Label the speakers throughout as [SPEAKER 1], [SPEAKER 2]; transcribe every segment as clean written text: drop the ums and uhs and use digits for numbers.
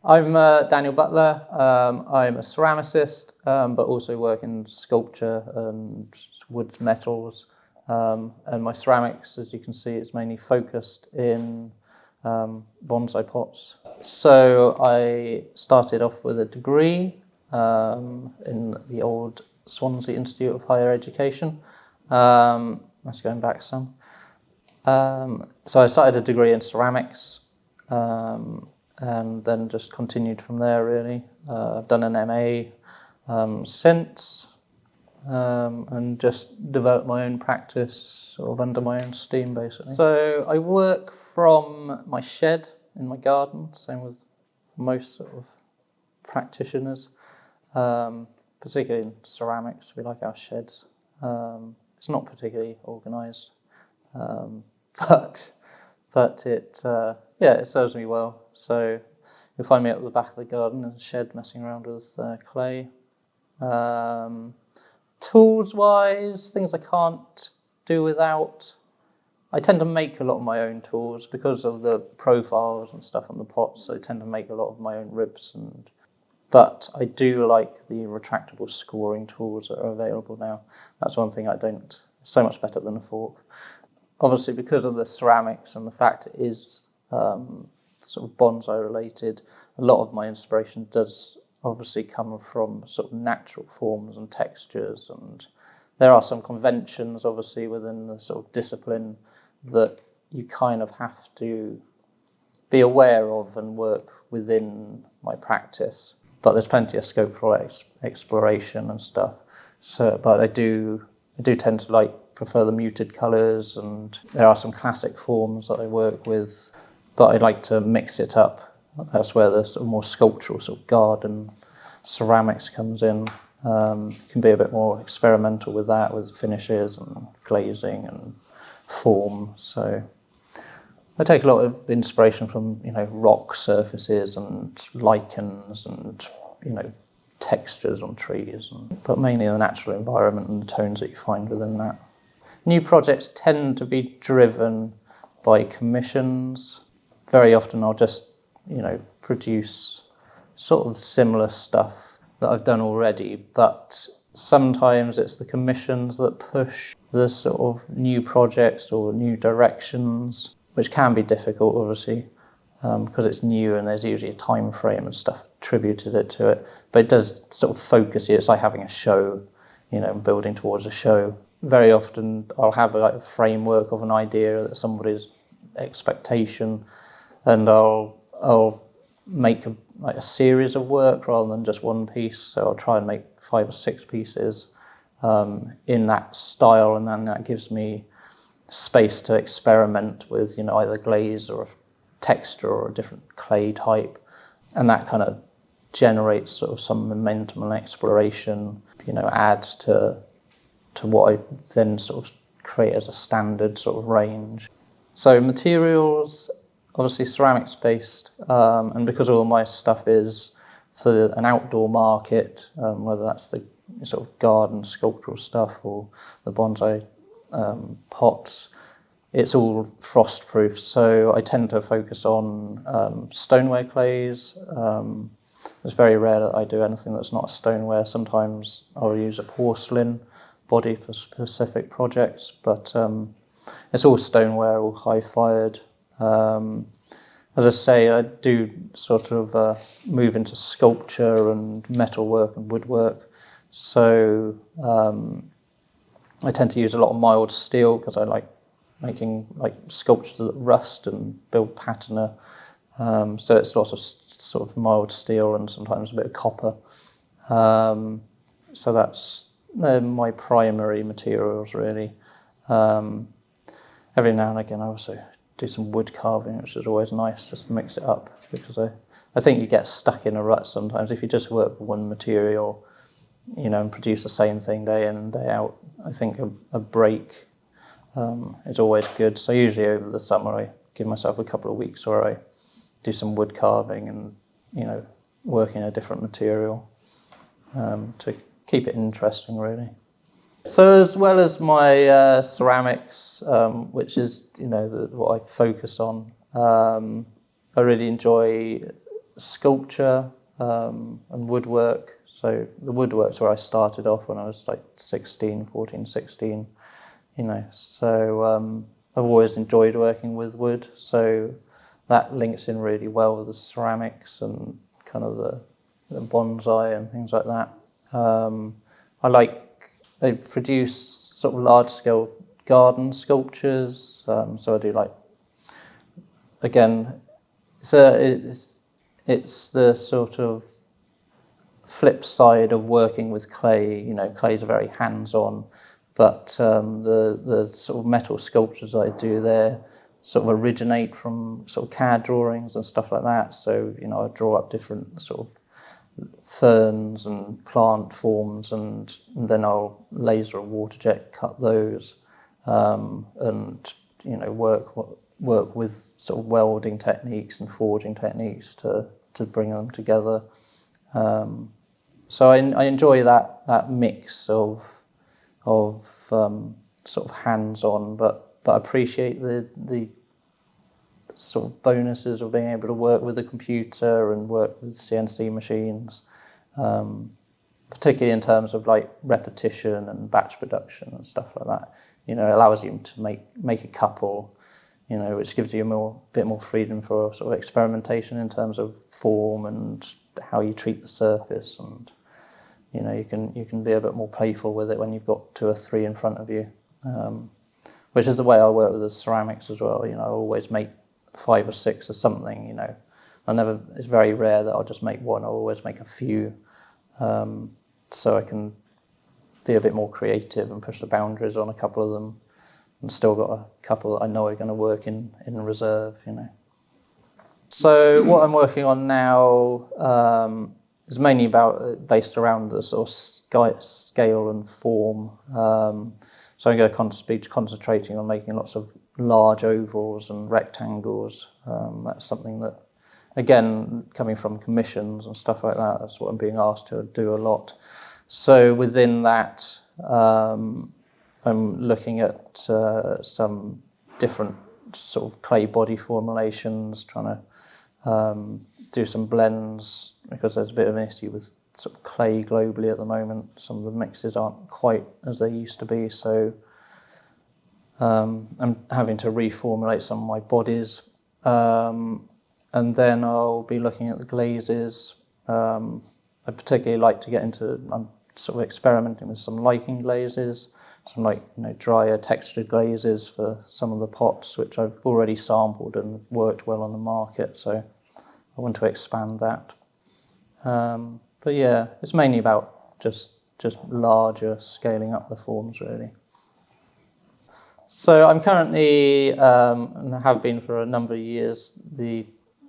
[SPEAKER 1] I'm Daniel Butler. I'm a ceramicist, but also work in sculpture and wood metals. And my ceramics, as you can see, is mainly focused in bonsai pots. So I started off with a degree in the old Swansea Institute of Higher Education. That's going back some. So I started a degree in ceramics. And then just continued from there, really. I've done an MA since, and just developed my own practice sort of under my own steam, basically. So I work from my shed in my garden, same with most sort of practitioners, particularly in ceramics. We like our sheds. It's not particularly organised, but it serves me well. So you'll find me at the back of the garden in the shed messing around with clay. Tools-wise, things I can't do without. I tend to make a lot of my own tools because of the profiles and stuff on the pots. So I tend to make a lot of my own ribs, but I do like the retractable scoring tools that are available now. That's one thing I don't. It's so much better than a fork. Obviously, because of the ceramics and the fact it is sort of bonsai related, a lot of my inspiration does obviously come from sort of natural forms and textures, and there are some conventions obviously within the sort of discipline that you kind of have to be aware of and work within my practice. But there's plenty of scope for exploration and stuff. So, but I do tend to prefer the muted colours, and there are some classic forms that I work with, but I like to mix it up. That's where the sort of more sculptural sort of garden ceramics comes in. Can be a bit more experimental with that, with finishes and glazing and form. So I take a lot of inspiration from rock surfaces and lichens and textures on trees, but mainly the natural environment and the tones that you find within that. New projects tend to be driven by commissions. Very often I'll just, produce sort of similar stuff that I've done already, but sometimes it's the commissions that push the sort of new projects or new directions, which can be difficult, obviously, because it's new and there's usually a time frame and stuff attributed to it. But it does sort of focus you. It's like having a show, building towards a show. Very often I'll have a framework of an idea that somebody's expectation, and I'll make a series of work rather than just one piece. So I'll try and make 5 or 6 pieces in that style, and then that gives me space to experiment with either glaze or a texture or a different clay type, and that kind of generates sort of some momentum and exploration, adds to what I then sort of create as a standard sort of range. So materials, obviously ceramics based, and because all my stuff is for an outdoor market, whether that's the sort of garden sculptural stuff or the bonsai pots, it's all frost proof. So I tend to focus on stoneware clays. It's very rare that I do anything that's not a stoneware. Sometimes I'll use a porcelain body for specific projects, but it's all stoneware, all high-fired. As I say, I do sort of move into sculpture and metalwork and woodwork. So I tend to use a lot of mild steel because I like making sculptures that rust and build patina. So it's lots of sort of mild steel and sometimes a bit of copper. So that's my primary materials, really. Every now and again I also do some wood carving, which is always nice, just to mix it up, because I think you get stuck in a rut sometimes if you just work with one material, and produce the same thing day in and day out. I think a break is always good. So usually over the summer I give myself a couple of weeks where I do some wood carving and work in a different material to keep it interesting, really. So as well as my ceramics, which is what I focus on, I really enjoy sculpture and woodwork. So the woodwork's where I started off when I was like 14, 16, So I've always enjoyed working with wood. So that links in really well with the ceramics and kind of the bonsai and things like that. They produce sort of large-scale garden sculptures. So I do again, it's the sort of flip side of working with clay. Clay's very hands-on, but the sort of metal sculptures I do there sort of originate from sort of CAD drawings and stuff like that. So, I draw up different sort of ferns and plant forms, and then I'll laser or water jet cut those, and work with sort of welding techniques and forging techniques to bring them together. So I enjoy that mix of sort of hands-on, but appreciate the sort of bonuses of being able to work with a computer and work with CNC machines, particularly in terms of like repetition and batch production and stuff like that. It allows you to make a couple, which gives you a bit more freedom for sort of experimentation in terms of form and how you treat the surface, and you can be a bit more playful with it when you've got 2 or 3 in front of you, which is the way I work with the ceramics as well. I always make 5 or 6 or something. It's very rare that I'll just make one. I'll always make a few, so I can be a bit more creative and push the boundaries on a couple of them, and still got a couple that I know are going to work in reserve. So what I'm working on now is mainly based around the sort of scale and form. So I'm going to be concentrating on making lots of large ovals and rectangles. That's something that, again, coming from commissions and stuff like that, that's what I'm being asked to do a lot. So within that, I'm looking at some different sort of clay body formulations, trying to do some blends, because there's a bit of an issue with sort of clay globally at the moment. Some of the mixes aren't quite as they used to be, so I'm having to reformulate some of my bodies. And then I'll be looking at the glazes. I particularly like to get into, I'm sort of experimenting with some lichen glazes, some drier textured glazes for some of the pots, which I've already sampled and worked well on the market, so I want to expand that. But yeah, it's mainly about just larger, scaling up the forms, really. So I'm currently, and have been for a number of years, the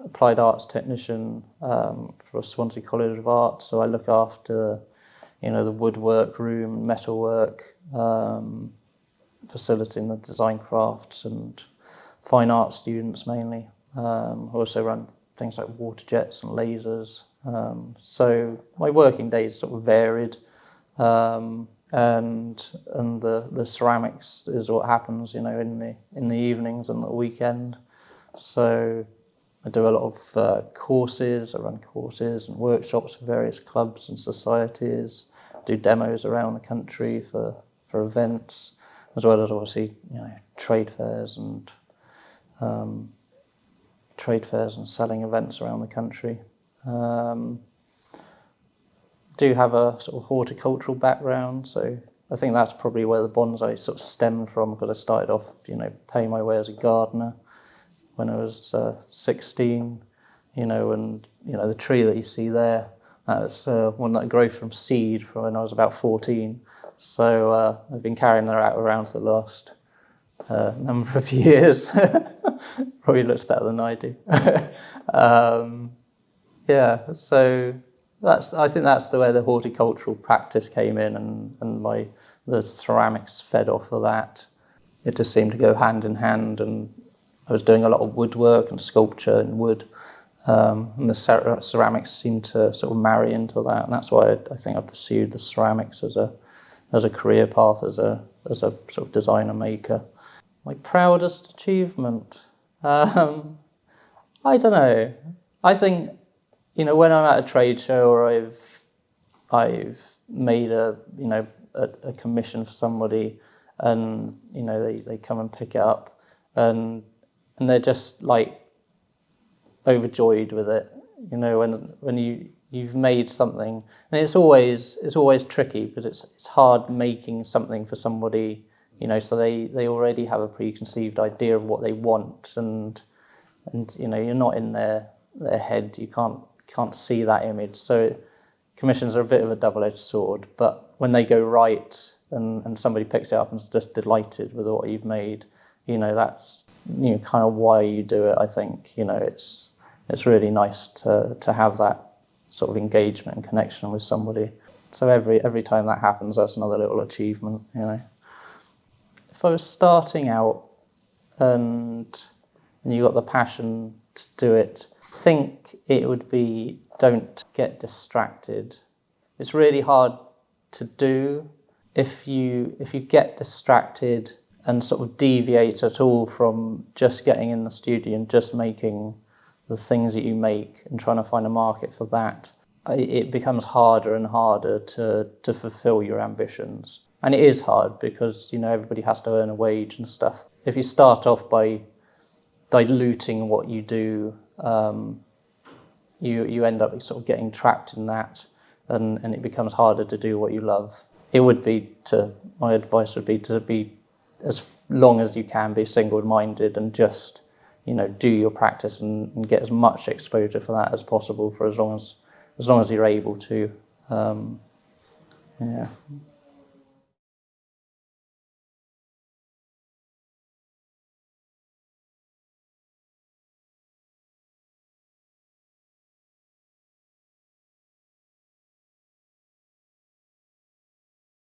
[SPEAKER 1] applied arts technician for Swansea College of Art. So I look after, the woodwork room, metalwork, facilitating the design crafts and fine art students mainly. I also run things like water jets and lasers. So my working days sort of varied, and the ceramics is what happens, in the evenings and the weekend. So I do a lot of courses. I run courses and workshops for various clubs and societies. Do demos around the country for events, as well as obviously trade fairs and selling events around the country. Do have a sort of horticultural background, so I think that's probably where the bonsai sort of stemmed from, because I started off, paying my way as a gardener when I was 16, and the tree that you see there, that's one that grew from seed from when I was about 14. So I've been carrying that out around for the last number of years. Probably looks better than I do. So I think that's the way the horticultural practice came in, and the ceramics fed off of that. It just seemed to go hand in hand, and I was doing a lot of woodwork and sculpture in wood, and the ceramics seemed to sort of marry into that, and that's why I think I pursued the ceramics as a career path, as a sort of designer maker. My proudest achievement, I don't know. I think when I'm at a trade show or I've made a commission for somebody, and they come and pick it up, and they're just like overjoyed with it. When you've made something, and it's always tricky because it's hard making something for somebody, so they already have a preconceived idea of what they want, and you're not in their head. You can't see that image. So commissions are a bit of a double-edged sword, but when they go right and somebody picks it up and is just delighted with what you've made, that's kind of why you do it. I think it's really nice to have that sort of engagement and connection with somebody. So every time that happens, that's another little achievement. If I was starting out and you got the passion to do it, I think it would be, don't get distracted. It's really hard to do if you get distracted and sort of deviate at all from just getting in the studio and just making the things that you make and trying to find a market for that. It becomes harder and harder to fulfill your ambitions. And it is hard because, everybody has to earn a wage and stuff. If you start off by diluting what you do, you end up sort of getting trapped in that, and it becomes harder to do what you love. My advice would be to be, as long as you can, be single-minded and just, do your practice and get as much exposure for that as possible for as long as you're able to. Yeah.